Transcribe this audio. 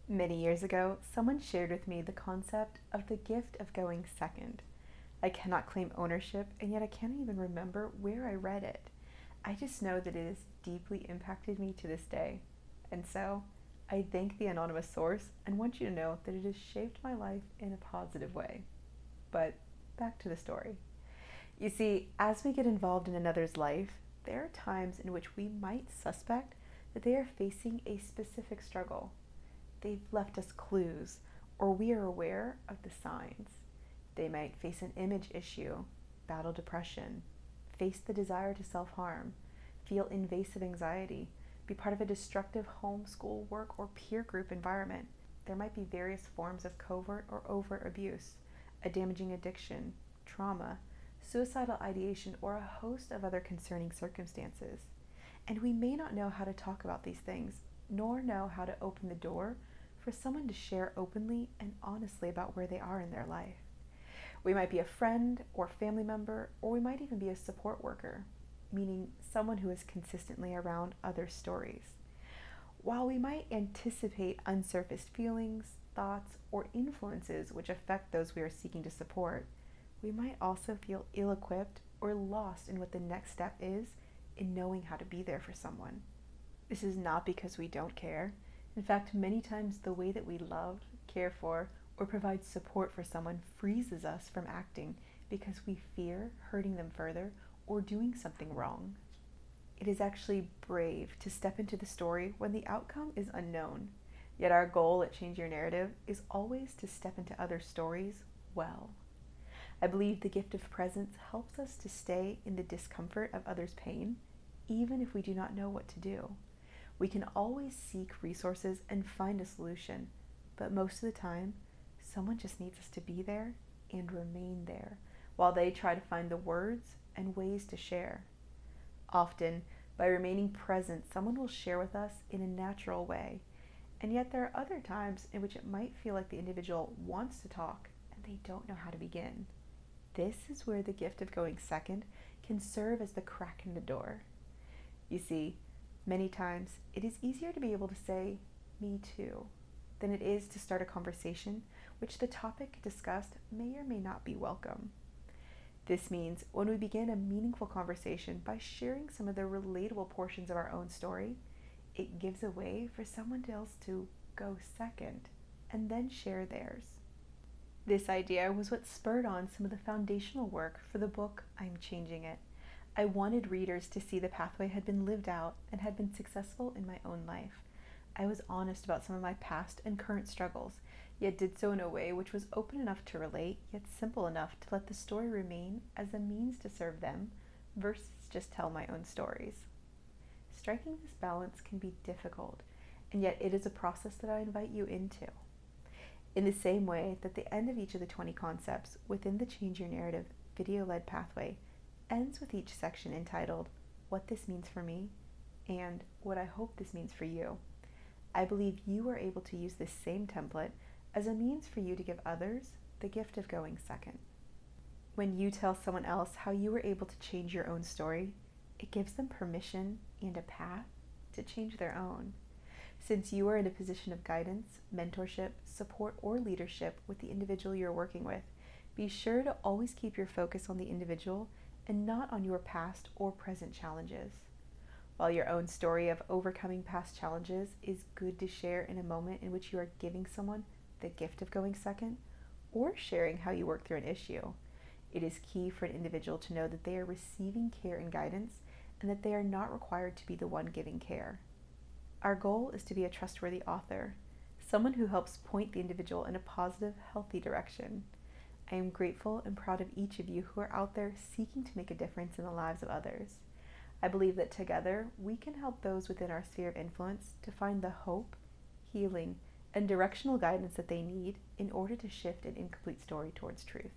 Many years ago, someone shared with me the concept of the gift of going second. I cannot claim ownership, and yet I can't even remember where I read it. I just know that it has deeply impacted me to this day. And so, I thank the anonymous source and want you to know that it has shaped my life in a positive way. But back to the story. You see, as we get involved in another's life, there are times in which we might suspect that they are facing a specific struggle. They've left us clues, or we are aware of the signs. They might face an image issue, battle depression, face the desire to self harm, feel invasive anxiety, be part of a destructive home, school, work, or peer group environment. There might be various forms of covert or overt abuse, a damaging addiction, trauma, suicidal ideation, or a host of other concerning circumstances. And we may not know how to talk about these things, nor know how to open the door for someone to share openly and honestly about where they are in their life. We might be a friend or family member, or we might even be a support worker, meaning someone who is consistently around other stories. While we might anticipate unsurfaced feelings, thoughts, or influences which affect those we are seeking to support, we might also feel ill equipped or lost in what the next step is in knowing how to be there for someone. This is not because we don't care. In fact, many times the way that we love, care for, or provide support for someone freezes us from acting because we fear hurting them further or doing something wrong. It is actually brave to step into the story when the outcome is unknown. Yet our goal at Change Your Narrative is always to step into other stories well. I believe the gift of presence helps us to stay in the discomfort of others' pain, even if we do not know what to do. We can always seek resources and find a solution, but most of the time, someone just needs us to be there and remain there while they try to find the words and ways to share. Often, by remaining present, someone will share with us in a natural way, and yet there are other times in which it might feel like the individual wants to talk and they don't know how to begin. This is where the gift of going second can serve as the crack in the door. You see, many times it is easier to be able to say, "Me too," than it is to start a conversation which the topic discussed may or may not be welcome. This means when we begin a meaningful conversation by sharing some of the relatable portions of our own story, it gives a way for someone else to go second and then share theirs. This idea was what spurred on some of the foundational work for the book I'm Changing It. I wanted readers to see the pathway had been lived out and had been successful in my own life. I was honest about some of my past and current struggles, yet did so in a way which was open enough to relate, yet simple enough to let the story remain as a means to serve them versus just tell my own stories. Striking this balance can be difficult, and yet it is a process that I invite you into. In the same way that the end of each of the 20 concepts within the Change Your Narrative video-led pathway ends with each section entitled, "What This Means for Me," and "What I Hope This Means for You," I believe you are able to use this same template as a means for you to give others the gift of going second. When you tell someone else how you were able to change your own story, it gives them permission and a path to change their own. Since you are in a position of guidance, mentorship, support, or leadership with the individual you're working with, be sure to always keep your focus on the individual and not on your past or present challenges. While your own story of overcoming past challenges is good to share in a moment in which you are giving someone the gift of going second, or sharing how you work through an issue, it is key for an individual to know that they are receiving care and guidance and that they are not required to be the one giving care. Our goal is to be a trustworthy author, someone who helps point the individual in a positive, healthy direction. I am grateful and proud of each of you who are out there seeking to make a difference in the lives of others. I believe that together we can help those within our sphere of influence to find the hope, healing, and directional guidance that they need in order to shift an incomplete story towards truth.